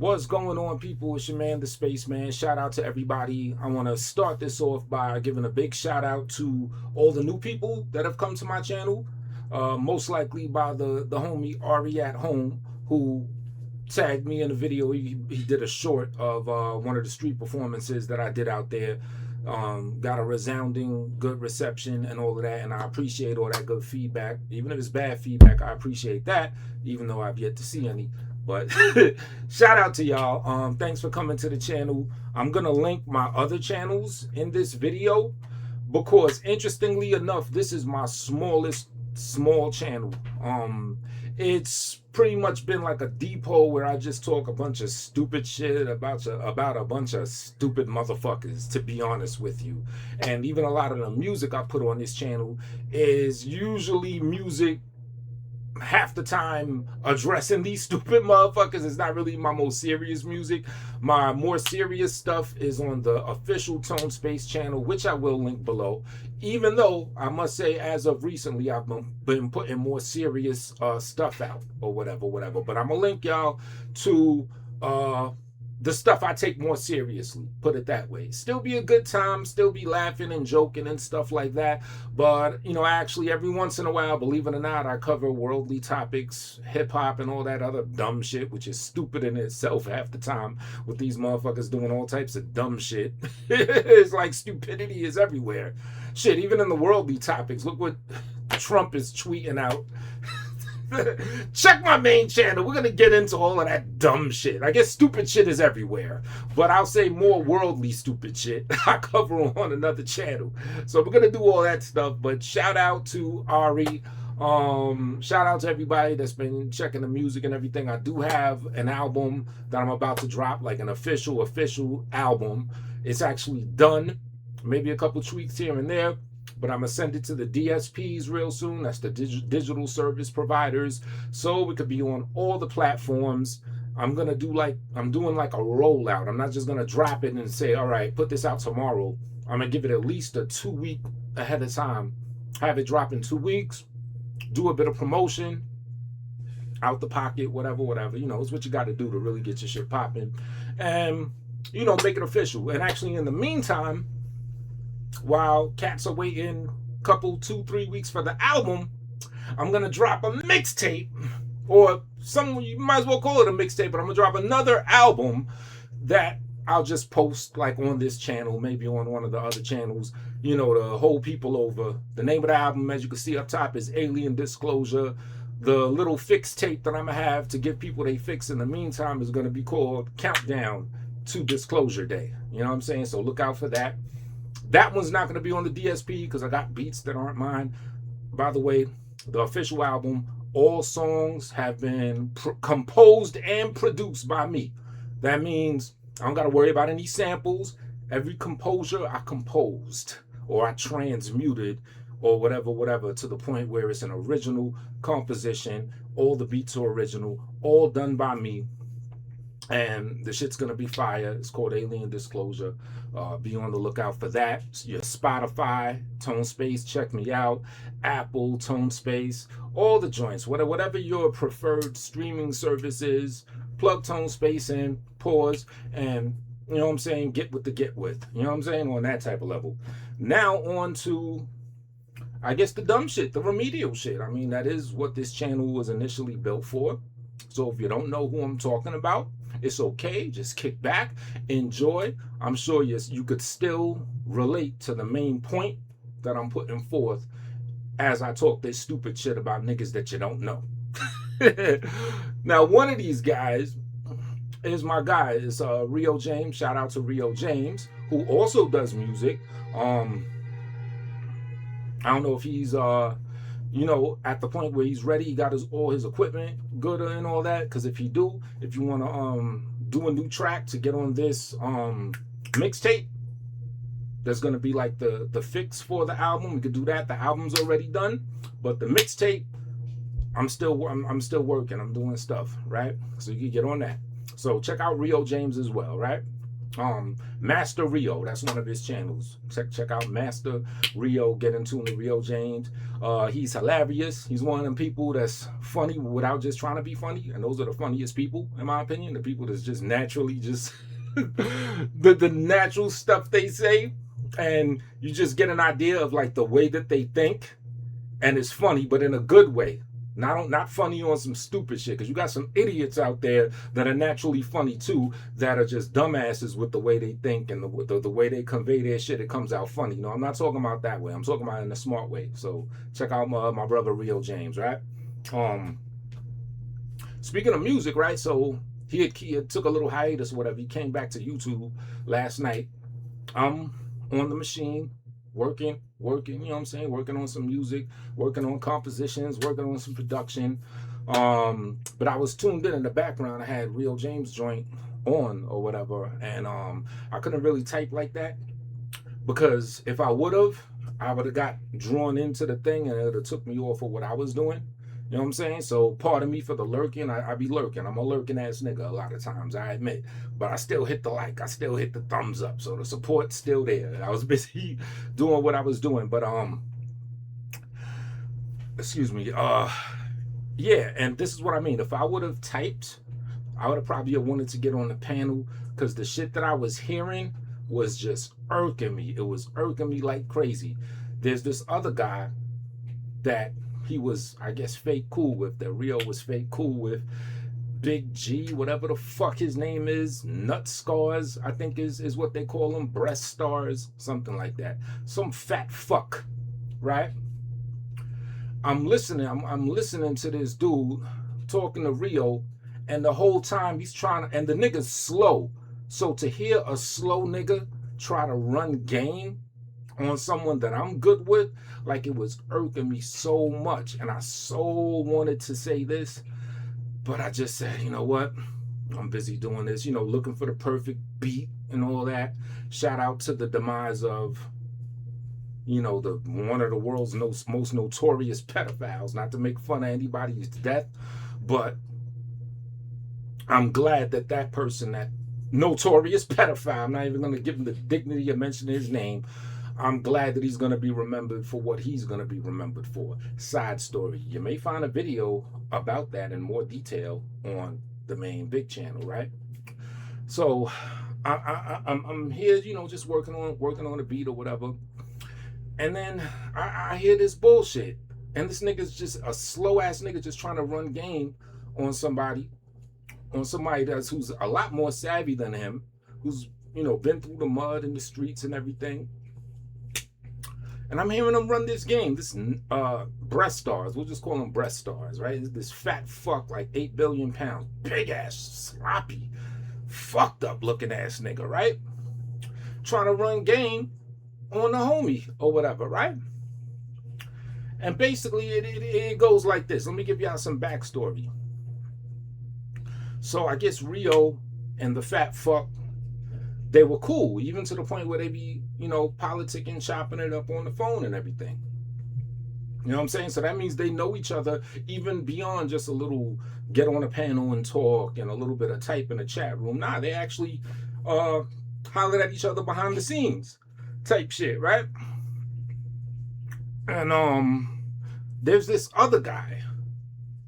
What's going on, people? It's your man, the Spaceman. Shout out to everybody. I want to start this off by giving a big shout out to all the new people that have come to my channel. Most likely by the homie Ari at home, who tagged me in a video. He did a short of one of the street performances that I did out there. Got a resounding good reception and all of that, and I appreciate all that good feedback. Even if it's bad feedback, I appreciate that, even though I've yet to see any. But shout out to y'all. Thanks for coming to the channel. I'm gonna link my other channels in this video because, interestingly enough, this is my small channel. It's pretty much been like a depot where I just talk a bunch of stupid shit about a bunch of stupid motherfuckers, to be honest with you. And even a lot of the music I put on this channel is usually music half the time addressing these stupid motherfuckers. It's not really my most serious music. My more serious stuff is on the official Tone Space channel, which I will link below. Even though I must say, as of recently, I've been putting more serious stuff out or whatever. But I'm gonna link y'all to the stuff I take more seriously, put it that way. Still be a good time, still be laughing and joking and stuff like that. But, you know, actually every once in a while, believe it or not, I cover worldly topics, hip hop and all that other dumb shit, which is stupid in itself half the time, with these motherfuckers doing all types of dumb shit. It's like stupidity is everywhere. Shit, even in the worldly topics, look what Trump is tweeting out. Check my main channel. We're gonna get into all of that dumb shit. I guess stupid shit is everywhere, but I'll say more worldly stupid shit I cover on another channel. So we're gonna do all that stuff. But shout out to Ari. Shout out to everybody that's been checking the music and everything. I do have an album that I'm about to drop, like an official album. It's actually done. Maybe a couple tweaks here and there, but I'm gonna send it to the DSPs real soon. That's the digital service providers, so it could be on all the platforms. I'm doing like a rollout. I'm not just gonna drop it and say, all right, put this out tomorrow. I'm gonna give it at least a 2 week ahead of time. Have it drop in 2 weeks. Do a bit of promotion, out the pocket, whatever. You know, it's what you got to do to really get your shit popping, and you know, make it official. And actually, in the meantime, while cats are waiting a couple 2-3 weeks for the album, I'm gonna drop a mixtape, or some, you might as well call it a mixtape, but I'm gonna drop another album that I'll just post like on this channel, maybe on one of the other channels, you know, to hold people over. The name of the album, as you can see up top, is Alien Disclosure. The little fix tape that I'm gonna have to give people they fix in the meantime is gonna be called Countdown to Disclosure Day. You know what I'm saying? So look out for that. That one's not going to be on the DSP because I got beats that aren't mine. By the way, the official album, all songs have been composed and produced by me. That means I don't got to worry about any samples. Every composure I composed or I transmuted or whatever, to the point where it's an original composition. All the beats are original, all done by me. And the shit's gonna be fire. It's called Alien Disclosure. Be on the lookout for that. Your Spotify, Tone Space, check me out. Apple, Tone Space, all the joints. Whatever your preferred streaming service is, plug Tone Space in, pause, and you know what I'm saying, get with. You know what I'm saying? On that type of level. Now on to, I guess, the dumb shit, the remedial shit. I mean, that is what this channel was initially built for. So if you don't know who I'm talking about, it's okay. Just kick back, enjoy. I'm sure you could still relate to the main point that I'm putting forth as I talk this stupid shit about niggas that you don't know. Now, one of these guys is my guy. It's Reo James. Shout out to Reo James, who also does music. I don't know if he's you know, at the point where he's ready, he got all his equipment good and all that. Because if you want to do a new track to get on this mixtape, there's gonna be like the fix for the album. We could do that. The album's already done, but the mixtape, I'm still working. I'm doing stuff, right? So you can get on that. So check out Reo James as well, right? Master Reo, that's one of his channels. Check out Master Reo. Get into the Reo James. He's hilarious. He's one of them people that's funny without just trying to be funny, and those are the funniest people, in my opinion. The people that's just naturally just the natural stuff they say, and you just get an idea of like the way that they think, and it's funny, but in a good way. Not funny on some stupid shit, because you got some idiots out there that are naturally funny too, that are just dumbasses with the way they think and the way they convey their shit. It comes out funny. I'm not talking about that way. I'm talking about in a smart way. So check out my brother Reo James, right? Speaking of music, right? So he had took a little hiatus or whatever. He came back to YouTube last night. I'm on the machine, working, you know what I'm saying? Working on some music, working on compositions, working on some production. But I was tuned in the background. I had Reo James joint on or whatever, and I couldn't really type like that, because if I would have got drawn into the thing, and it would have took me off of what I was doing. You know what I'm saying? So pardon me for the lurking. I be lurking. I'm a lurking ass nigga a lot of times, I admit. But I still hit the like. I still hit the thumbs up. So the support's still there. I was busy doing what I was doing. But excuse me. Yeah, and this is what I mean. If I would have typed, I would have probably wanted to get on the panel, because the shit that I was hearing was just irking me. It was irking me like crazy. There's this other guy that he was, I guess, fake cool with, that Reo was fake cool with. Big G, whatever the fuck his name is, nut scars, I think is what they call them, breast stars, something like that. Some fat fuck, right? I'm listening to this dude talking to Reo, and the whole time he's trying to, and the nigga's slow. So to hear a slow nigga try to run game on someone that I'm good with, like, it was irking me so much. And I so wanted to say this, but I just said, you know what? I'm busy doing this, looking for the perfect beat and all that. Shout out to the demise of, the one of the world's most notorious pedophiles. Not to make fun of anybody's death, but I'm glad that person, that notorious pedophile, I'm not even going to give him the dignity of mentioning his name, I'm glad that he's going to be remembered for what he's going to be remembered for. Side story. You may find a video about that in more detail on the main big channel, right? So I'm here, just working on a beat or whatever. And then I hear this bullshit. And this nigga's just a slow ass nigga just trying to run game on somebody who's a lot more savvy than him, who's, been through the mud in the streets and everything. And I'm hearing him run this game, this breast stars, we'll just call them breast stars, right? This fat fuck, like 8 billion pounds, big ass, sloppy, fucked up looking ass nigga, right? Trying to run game on the homie or whatever, right? And basically it goes like this. Let me give y'all some backstory. So I guess Reo and the fat fuck, they were cool, even to the point where they be, politicking, chopping it up on the phone and everything. You know what I'm saying? So that means they know each other even beyond just a little get on a panel and talk and a little bit of type in the chat room. Nah, they actually hollered at each other behind the scenes type shit, right? And there's this other guy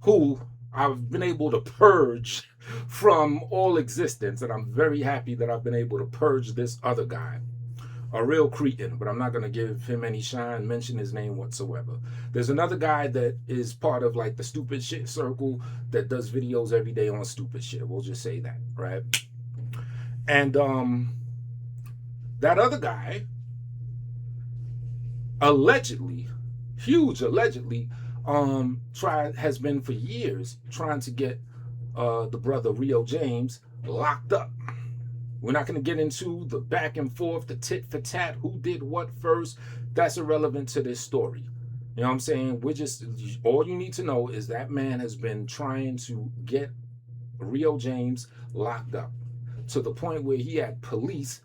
who I've been able to purge from all existence, and I'm very happy that I've been able to purge this other guy. A real cretin, but I'm not going to give him any shine, mention his name whatsoever. There's another guy that is part of like the stupid shit circle that does videos every day on stupid shit. We'll just say that, right? And that other guy allegedly, huge allegedly, has been for years trying to get the brother Reo James locked up. We're not going to get into the back and forth, the tit for tat, who did what first. That's irrelevant to this story. You know what I'm saying? All you need to know is that man has been trying to get Reo James locked up to the point where he had police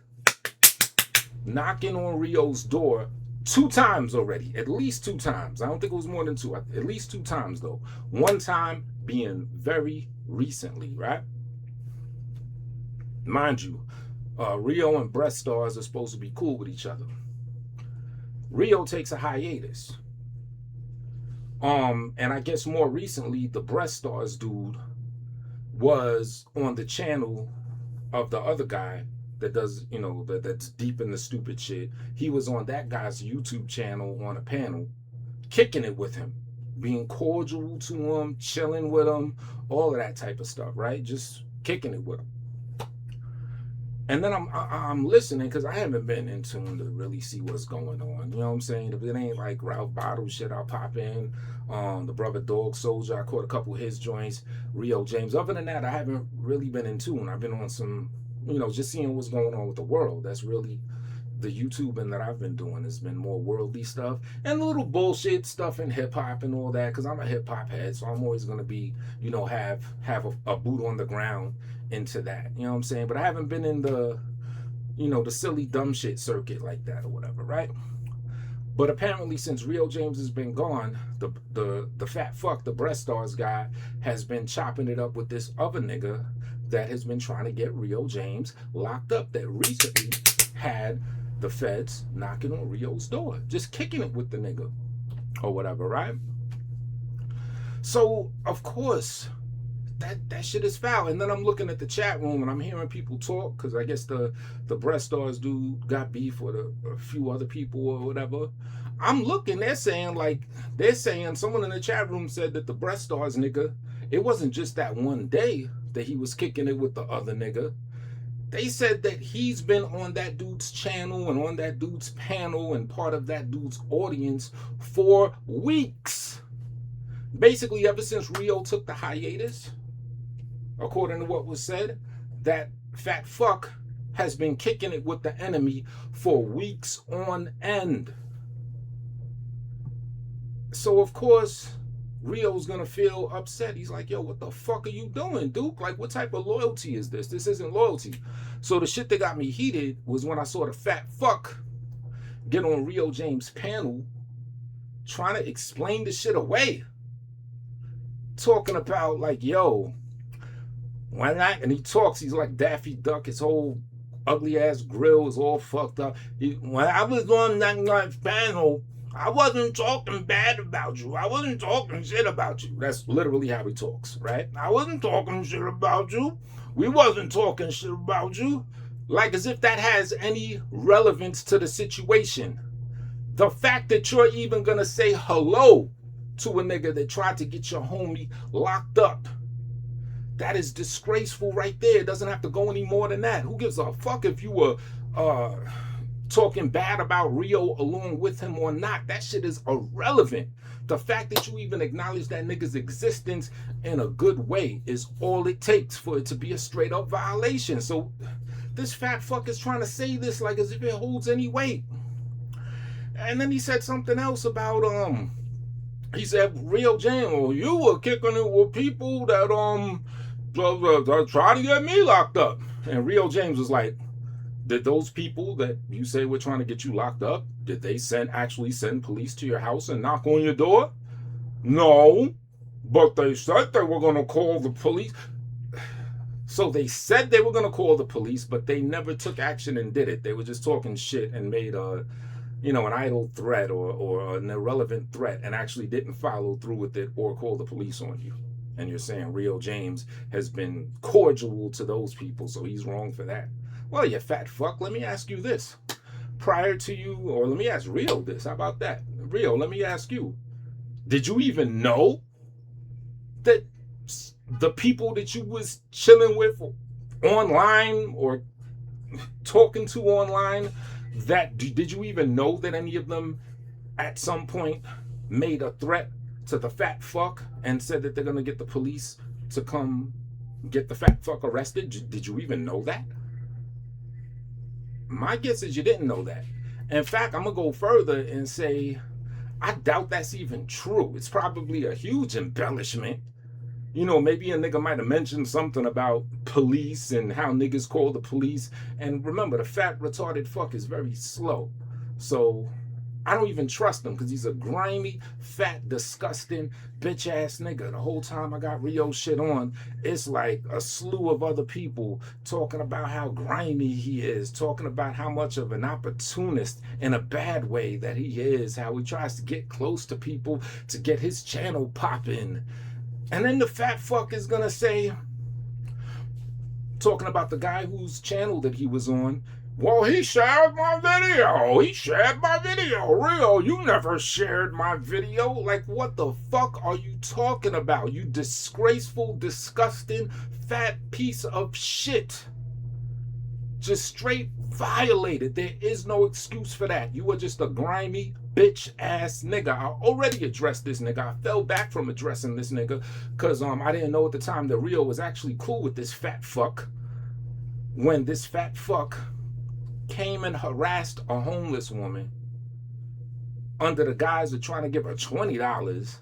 knocking on Reo's door 2 times already, at least 2 times. I don't think it was more than 2, at least 2 times though. One time being very recently, right? Mind you, Reo and Breast Stars are supposed to be cool with each other. Reo takes a hiatus. And I guess more recently, the Breast Stars dude was on the channel of the other guy that does, that's deep in the stupid shit. He was on that guy's YouTube channel on a panel, kicking it with him, being cordial to him, chilling with him, all of that type of stuff, right? Just kicking it with him. And then I'm listening because I haven't been in tune to really see what's going on. You know what I'm saying? If it ain't like Ralph Bottle shit, I'll pop in. The brother Dog Soldier, I caught a couple of his joints. Reo James. Other than that, I haven't really been in tune. I've been on some, just seeing what's going on with the world. That's really the YouTubing that I've been doing. Has been more worldly stuff and a little bullshit stuff in hip hop and all that. Because I'm a hip hop head, so I'm always gonna be, have a boot on the ground into that. You know what I'm saying? But I haven't been in the, the silly dumb shit circuit like that or whatever, right? But apparently, since Reo James has been gone, the fat fuck, the Breast Stars guy, has been chopping it up with this other nigga that has been trying to get Reo James locked up. That recently had the feds knocking on Reo's door, just kicking it with the nigga or whatever, right? So of course, that shit is foul. And then I'm looking at the chat room and I'm hearing people talk, because I guess the Breast Stars dude got beef with a few other people or whatever. I'm looking, they're saying someone in the chat room said that the Breast Stars nigga, it wasn't just that one day that he was kicking it with the other nigga. They said that he's been on that dude's channel and on that dude's panel and part of that dude's audience for weeks. Basically, ever since Reo took the hiatus, according to what was said, that fat fuck has been kicking it with the enemy for weeks on end. So, of course, Reo's gonna feel upset. He's like, yo, what the fuck are you doing, Duke? Like, what type of loyalty is this? This isn't loyalty. So the shit that got me heated was when I saw the fat fuck get on Reo James' panel trying to explain the shit away. Talking about like, yo, and he talks, he's like Daffy Duck, his whole ugly ass grill is all fucked up. When I was on that night's panel, I wasn't talking bad about you. I wasn't talking shit about you. That's literally how he talks, right? I wasn't talking shit about you. We wasn't talking shit about you. Like as if that has any relevance to the situation. The fact that you're even gonna say hello to a nigga that tried to get your homie locked up, that is disgraceful right there. It doesn't have to go any more than that. Who gives a fuck if you were talking bad about Reo along with him or not? That shit is irrelevant. The fact that you even acknowledge that nigga's existence in a good way is all it takes for it to be a straight up violation. So this fat fuck is trying to say this like as if it holds any weight. And then he said something else about he said, Reo James, well, you were kicking it with people that try to get me locked up. And Reo James was like, did those people that you say were trying to get you locked up, did they actually send police to your house and knock on your door? No, but they said they were going to call the police. So they said they were going to call the police, but they never took action and did it. They were just talking shit and made an idle threat or an irrelevant threat and actually didn't follow through with it or call the police on you. And you're saying Reo James has been cordial to those people, so he's wrong for that. Well, you fat fuck, let me ask you this. Prior to you, or let me ask Reo this. How about that? Reo, let me ask you. Did you even know that the people that you was chilling with online or talking to online, did you even know that any of them at some point made a threat to the fat fuck and said that they're going to get the police to come get the fat fuck arrested? Did you even know that? My guess is you didn't know that. In fact, I'm going to go further and say, I doubt that's even true. It's probably a huge embellishment. Maybe a nigga might have mentioned something about police and how niggas call the police. And remember, the fat retarded fuck is very slow. So I don't even trust him because he's a grimy, fat, disgusting, bitch ass nigga. The whole time I got Reo shit on, it's like a slew of other people talking about how grimy he is, talking about how much of an opportunist in a bad way that he is, how he tries to get close to people to get his channel popping. And then the fat fuck is gonna say, talking about the guy whose channel that he was on, well, he shared my video. He shared my video. Reo, you never shared my video. Like, what the fuck are you talking about? You disgraceful, disgusting, fat piece of shit. Just straight violated. There is no excuse for that. You are just a grimy, bitch ass nigga. I already addressed this nigga. I fell back from addressing this nigga because I didn't know at the time that Reo was actually cool with this fat fuck. When this fat fuck came and harassed a homeless woman under the guise of trying to give her $20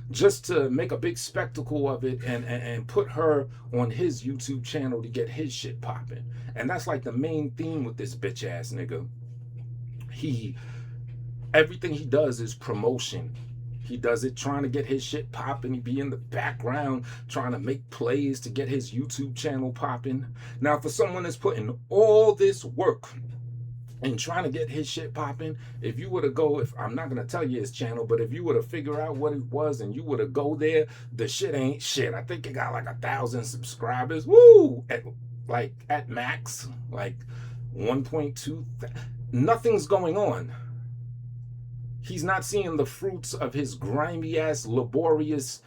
just to make a big spectacle of it and put her on his YouTube channel to get his shit popping. And that's like the main theme with this bitch ass nigga. Everything he does is promotion. He does it trying to get his shit popping. He be in the background trying to make plays to get his YouTube channel popping. Now, for someone that's putting all this work and trying to get his shit popping, if you were to go, I'm not going to tell you his channel, but if you were to figure out what it was and you were to go there, the shit ain't shit. I think it got like 1,000 subscribers. Woo! At max, like 1.2. Nothing's going on. He's not seeing the fruits of his grimy ass, laborious,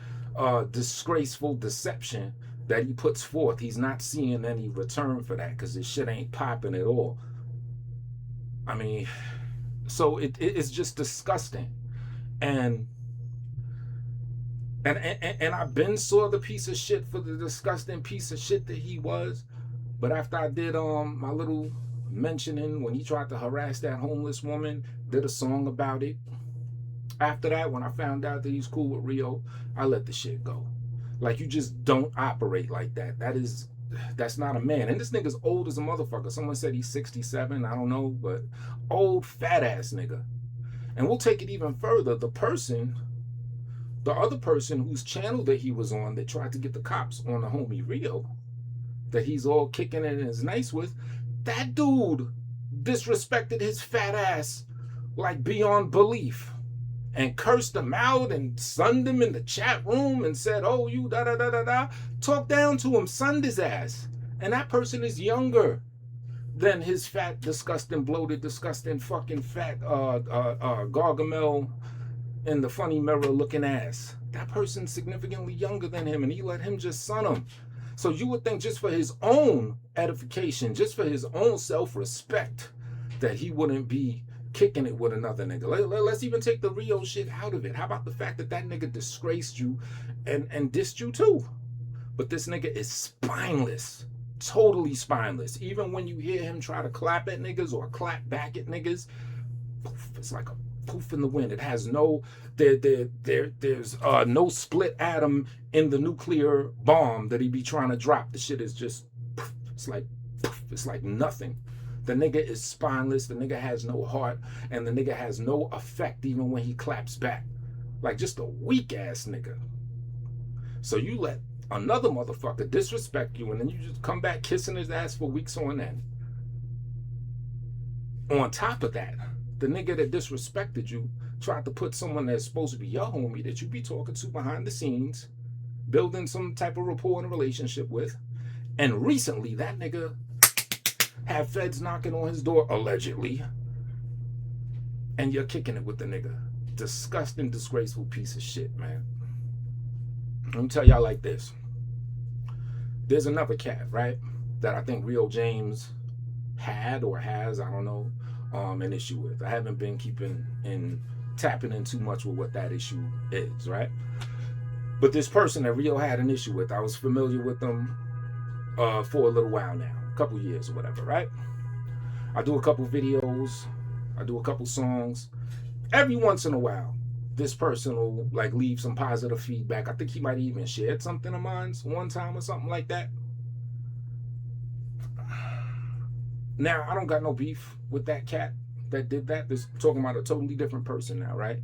disgraceful deception that he puts forth. He's not seeing any return for that because his shit ain't popping at all. I mean, so it's just disgusting. And I've been saw the piece of shit for the disgusting piece of shit that he was. But after I did my little mentioning when he tried to harass that homeless woman, did a song about it. After that, when I found out that he's cool with Reo, I let the shit go. Like, you just don't operate like that. That's not a man. And this nigga's old as a motherfucker. Someone said he's 67. I don't know, but old fat ass nigga. And we'll take it even further. The other person whose channel that he was on that tried to get the cops on the homie Reo, that he's all kicking it and is nice with, that dude disrespected his fat ass like beyond belief and cursed him out and sunned him in the chat room and said, oh, you da da da da da. Talk down to him, sunned his ass. And that person is younger than his fat, disgusting, bloated, disgusting, fucking fat Gargamel in the funny mirror looking ass. That person's significantly younger than him, and he let him just sun him. So you would think just for his own edification, just for his own self-respect, that he wouldn't be kicking it with another nigga. Let's even take the Reo shit out of it. How about the fact that that nigga disgraced you and dissed you too? But this nigga is spineless. Totally spineless. Even when you hear him try to clap at niggas or clap back at niggas, poof, it's like a poof in the wind. It has no, there's no split atom in the nuclear bomb that he be trying to drop. The shit is just, poof, it's like nothing. The nigga is spineless, the nigga has no heart, and the nigga has no effect even when he claps back. Like just a weak ass nigga. So you let another motherfucker disrespect you and then you just come back kissing his ass for weeks on end. On top of that, the nigga that disrespected you tried to put someone that's supposed to be your homie that you be talking to behind the scenes, building some type of rapport and relationship with, and recently that nigga had feds knocking on his door, allegedly, and you're kicking it with the nigga. Disgusting, disgraceful piece of shit, man. Let me tell y'all like this. There's another cat, right, that I think Reo James had or has, I don't know, an issue with. I haven't been tapping in too much with what that issue is, right? But this person that Reo had an issue with, I was familiar with them for a little while now. Couple years or whatever, right? I do a couple videos, I do a couple songs. Every once in a while, this person will like leave some positive feedback. I think he might even shared something of mine one time or something like that. Now, I don't got no beef with that cat. that did that. This talking about a totally different person now, right?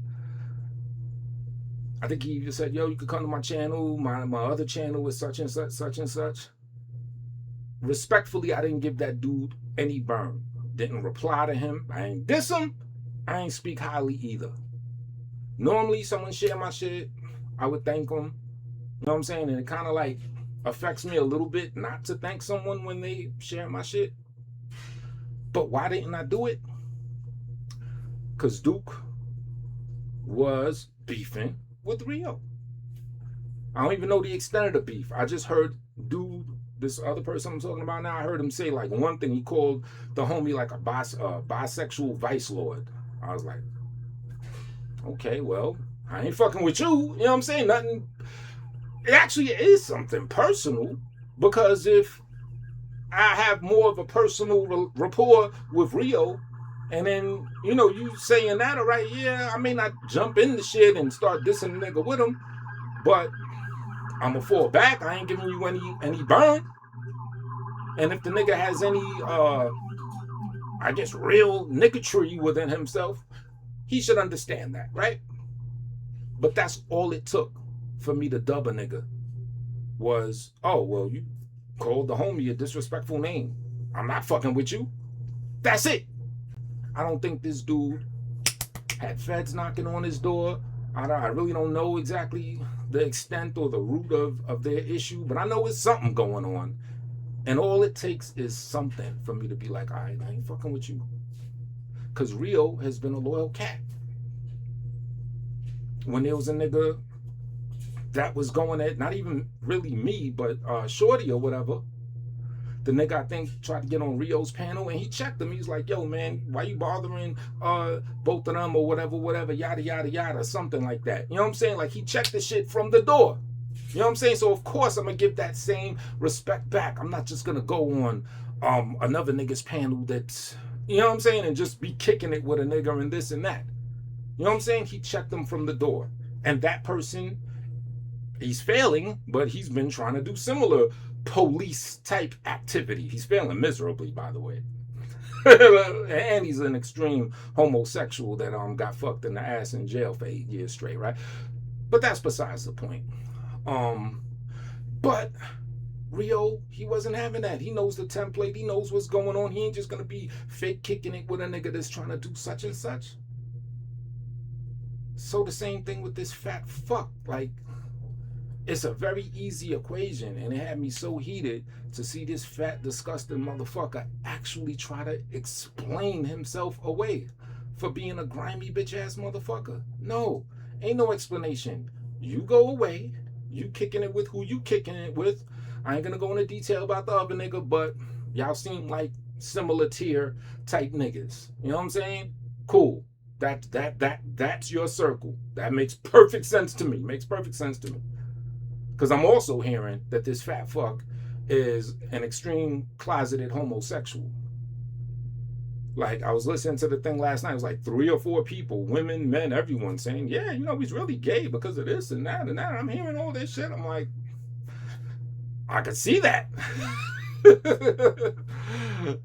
I think he just said, "Yo, you could come to my channel. My other channel is such and such, such and such." Respectfully, I didn't give that dude any burn. Didn't reply to him. I ain't diss him. I ain't speak highly either. Normally, someone share my shit, I would thank them. You know what I'm saying? And it kind of like affects me a little bit not to thank someone when they share my shit. But why didn't I do it? Because Duke was beefing with Reo. I don't even know the extent of the beef. I just heard dude, this other person I'm talking about now, I heard him say like one thing. He called the homie like a bisexual vice lord. I was like, okay, well, I ain't fucking with you. You know what I'm saying? Nothing. It actually is something personal, because if I have more of a personal rapport with Reo, and then, you know, you saying that, all right, yeah, I may not jump in the shit and start dissing the nigga with him, but I'm gonna fall back. I ain't giving you any burn. And if the nigga has any, I guess, real niggatry within himself, he should understand that, right? But that's all it took for me to dub a nigga was, oh, well, you called the homie a disrespectful name. I'm not fucking with you. That's it. I don't think this dude had feds knocking on his door. I really don't know exactly the extent or the root of their issue, but I know it's something going on. And all it takes is something for me to be like, all right, I ain't fucking with you. Because Reo has been a loyal cat. When there was a nigga that was going at, not even really me, but Shorty or whatever, the nigga, I think, tried to get on Reo's panel, and he checked him. He's like, yo, man, why you bothering both of them or whatever, yada, yada, yada, something like that. You know what I'm saying? Like, he checked the shit from the door. You know what I'm saying? So, of course, I'm going to give that same respect back. I'm not just going to go on another nigga's panel that's, you know what I'm saying, and just be kicking it with a nigga and this and that. You know what I'm saying? He checked them from the door. And that person, he's failing, but he's been trying to do similar police type activity. He's failing miserably, by the way. And he's an extreme homosexual that got fucked in the ass in jail for 8 years straight, right? But that's besides the point. But Reo, he wasn't having that. He knows the template. He knows what's going on. He ain't just gonna be fake kicking it with a nigga that's trying to do such and such. So the same thing with this fat fuck. Like, it's a very easy equation, and it had me so heated to see this fat, disgusting motherfucker actually try to explain himself away for being a grimy bitch-ass motherfucker. No, ain't no explanation. You go away. You kicking it with who you kicking it with. I ain't gonna go into detail about the other nigga, but y'all seem like similar tier type niggas. You know what I'm saying? Cool. That's your circle. That makes perfect sense to me. Makes perfect sense to me. Because I'm also hearing that this fat fuck is an extreme closeted homosexual. Like, I was listening to the thing last night. It was like 3 or 4 people, women, men, everyone saying, yeah, you know, he's really gay because of this and that and that. I'm hearing all this shit. I'm like, I could see that.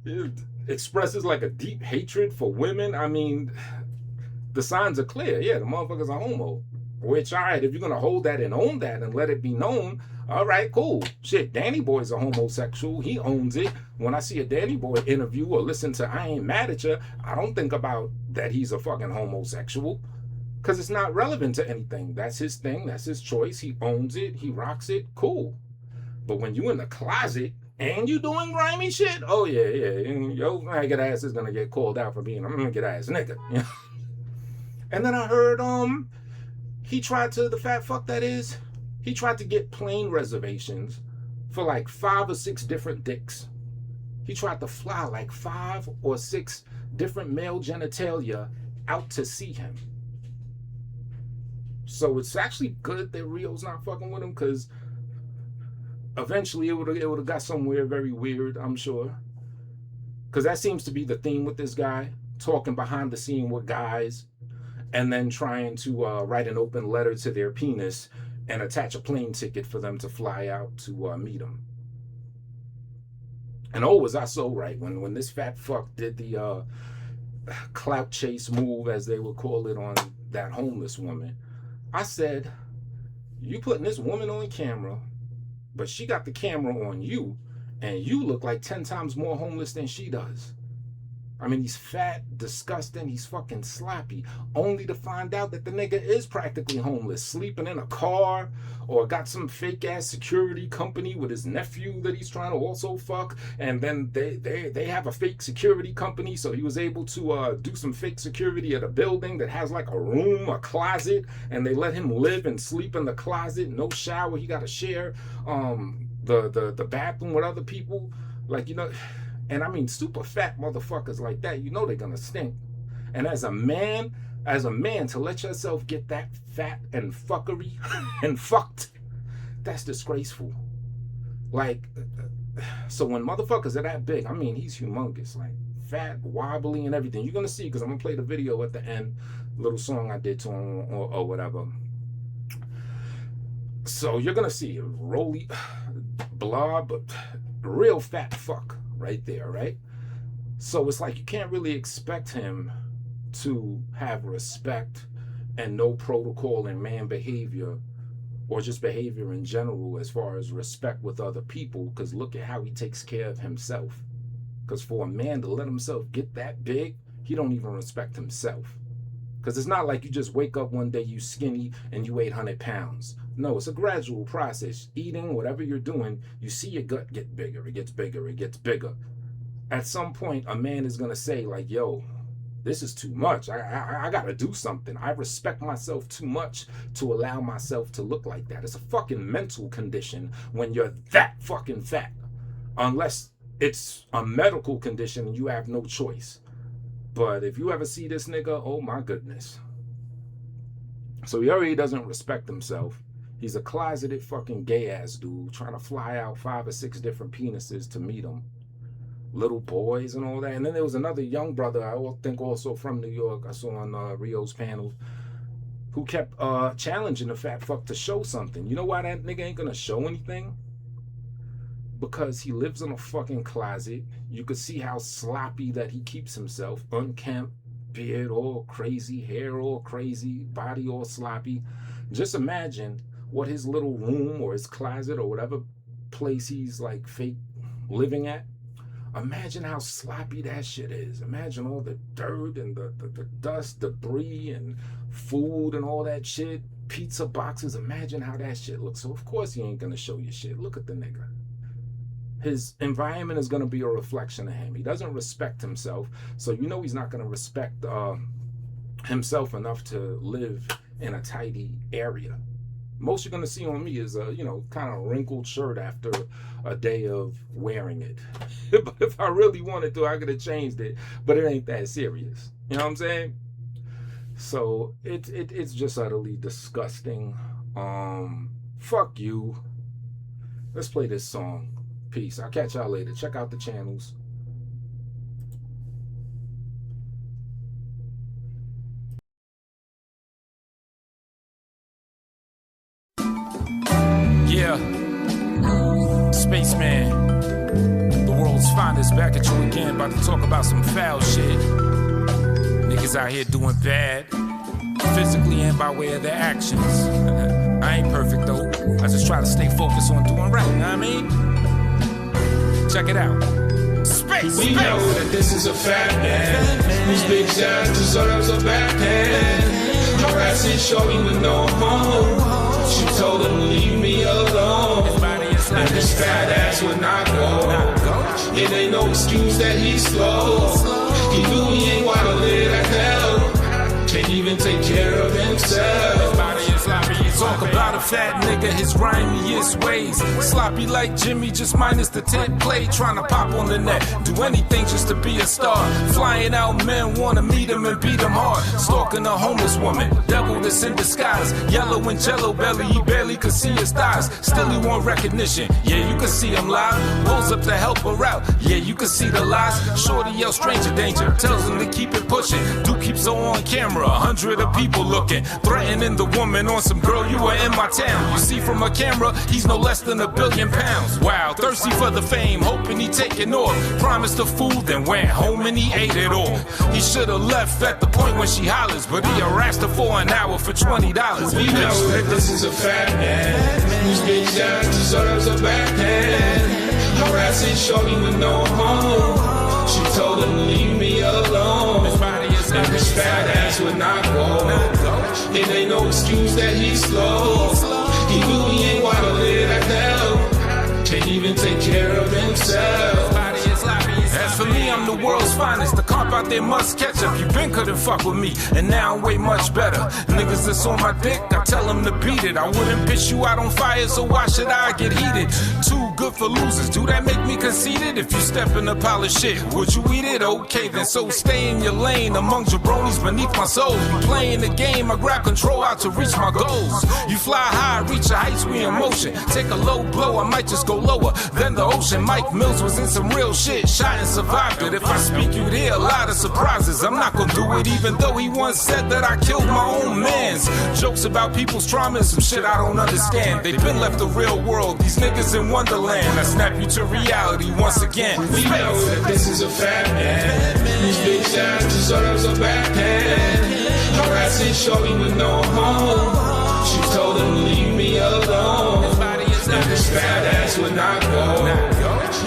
It expresses like a deep hatred for women. I mean, the signs are clear. Yeah, the motherfucker's a homo. Which, all right, if you're going to hold that and own that and let it be known, all right, cool. Shit, Danny Boy's a homosexual. He owns it. When I see a Danny Boy interview or listen to I Ain't Mad at You, I don't think about that he's a fucking homosexual, because it's not relevant to anything. That's his thing. That's his choice. He owns it. He rocks it. Cool. But when you in the closet and you doing grimy shit, oh, yeah. Yo, maggot ass is going to get called out for being a maggot ass nigga. And then I heard, he tried to, the fat fuck that is, he tried to get plane reservations for like 5 or 6 different dicks. He tried to fly like 5 or 6 different male genitalia out to see him. So it's actually good that Reo's not fucking with him, because eventually it would have got somewhere very weird, I'm sure. Because that seems to be the theme with this guy, talking behind the scene with guys, and then trying to write an open letter to their penis and attach a plane ticket for them to fly out to meet him. And oh, was I so right when this fat fuck did the clout chase move, as they would call it, on that homeless woman. I said, you putting this woman on camera, but she got the camera on you, and you look like 10 times more homeless than she does. I mean, he's fat, disgusting, he's fucking sloppy, only to find out that the nigga is practically homeless, sleeping in a car, or got some fake-ass security company with his nephew that he's trying to also fuck, and then they have a fake security company, so he was able to do some fake security at a building that has like a room, a closet, and they let him live and sleep in the closet, no shower, he got to share the bathroom with other people, like, you know. And I mean, super fat motherfuckers like that, you know they're gonna stink. And as a man, to let yourself get that fat and fuckery and fucked, that's disgraceful. Like, so when motherfuckers are that big, I mean, he's humongous, like fat, wobbly, and everything. You're gonna see, because I'm gonna play the video at the end, little song I did to him or whatever. So you're gonna see roly, blah, but real fat fuck. Right there, right? So it's like you can't really expect him to have respect and no protocol in man behavior, or just behavior in general as far as respect with other people, because look at how he takes care of himself. Because for a man to let himself get that big, he don't even respect himself. Because it's not like you just wake up one day, you skinny, and you 800 pounds. No, it's a gradual process. Eating, whatever you're doing, you see your gut get bigger. It gets bigger. It gets bigger. At some point, a man is going to say, like, yo, this is too much. I got to do something. I respect myself too much to allow myself to look like that. It's a fucking mental condition when you're that fucking fat. Unless it's a medical condition and you have no choice. But if you ever see this nigga, oh my goodness. So he already doesn't respect himself. He's a closeted fucking gay ass dude trying to fly out 5 or 6 different penises to meet him. Little boys and all that. And then there was another young brother, I think also from New York, I saw on Reo's panel, who kept challenging the fat fuck to show something. You know why that nigga ain't gonna show anything? Because he lives in a fucking closet. You could see how sloppy that he keeps himself. Unkempt, beard all crazy, hair all crazy, body all sloppy. Just imagine what his little room or his closet or whatever place he's like fake living at. Imagine how sloppy that shit is. Imagine all the dirt and the dust, debris, and food and all that shit. Pizza boxes. Imagine how that shit looks. So of course he ain't gonna show you shit. Look at the nigga. His environment is gonna be a reflection of him. He doesn't respect himself, so you know he's not gonna respect himself enough to live in a tidy area. Most you're gonna see on me is a, you know, kind of wrinkled shirt after a day of wearing it. But if I really wanted to, I could have changed it. But it ain't that serious. You know what I'm saying? So it's just utterly disgusting. Fuck you. Let's play this song. Peace. I'll catch y'all later. Check out the channels. Yeah, Spaceman, the world's finest, back at you again, about to talk about some foul shit. Niggas out here doing bad, physically and by way of their actions. I ain't perfect though, I just try to stay focused on doing right, you know what I mean? Check it out. Space, we know that this is a fat man, whose big ass deserves a backhand. Harassing shorty with no home. She told him, leave me alone. And his fat ass would not go. It ain't no excuse that he's slow. He knew he ain't wanna live at hell. Can't even take care of himself. Talk about a fat nigga, his grimiest ways. Sloppy like Jimmy, just minus the 10th play. Trying to pop on the net, do anything just to be a star. Flying out men wanna meet him and beat him hard. Stalking a homeless woman, devil that's in disguise. Yellow and jello belly, he barely could see his thighs. Still he want recognition, yeah you can see him live. Rolls up to help her out, yeah you can see the lies. Shorty yells stranger danger, tells him to keep it pushing. Dude keeps her on camera, 100 of people looking. Threatening the woman on some girl you were in my town. You see from a camera, he's no less than £1 billion. Wow, thirsty for the fame, hoping he taking off. Promised the food, then went home and he ate it all. He should've left at the point when she hollers, but he harassed her for an hour for $20. We know that this is a fat man whose bitch ass deserves a backhand. Harassing shorty with no home. She told him leave me alone. And his fat ass would not go. It ain't no excuse that he's slow. He knew he ain't waddle it at hell. Can't even take care of himself. As for me, I'm the world's finest. The carp out there must catch up. You been couldn't fuck with me, and now I'm way much better. Niggas that's on my dick, I tell them to beat it. I wouldn't pitch you out on fire, so why should I get heated? Too good for losers, do that make me conceited? If you step in a pile of shit, would you eat it? Okay, then so stay in your lane among jabronis beneath my soul. You playing the game, I grab control out to reach my goals. You fly high, reach the heights, we in motion. Take a low blow, I might just go lower than the ocean. Mike Mills was in some real shit, shot and survived it. If I speak, you'd hear a lot of surprises. I'm not gonna do it, even though he once said that I killed my own mans. Jokes about people's trauma and some shit I don't understand. They've been left the real world, these niggas in Wonderland. I snap you to reality once again. We know that this is a fat man whose bitch ass deserves a backhand. Harassing shorty with no home. She told him leave me alone. And his fat ass would not go.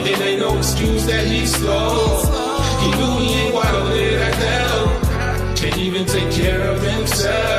It ain't no excuse that he's slow. He knew he ain't waddle it at hell. Can't even take care of himself.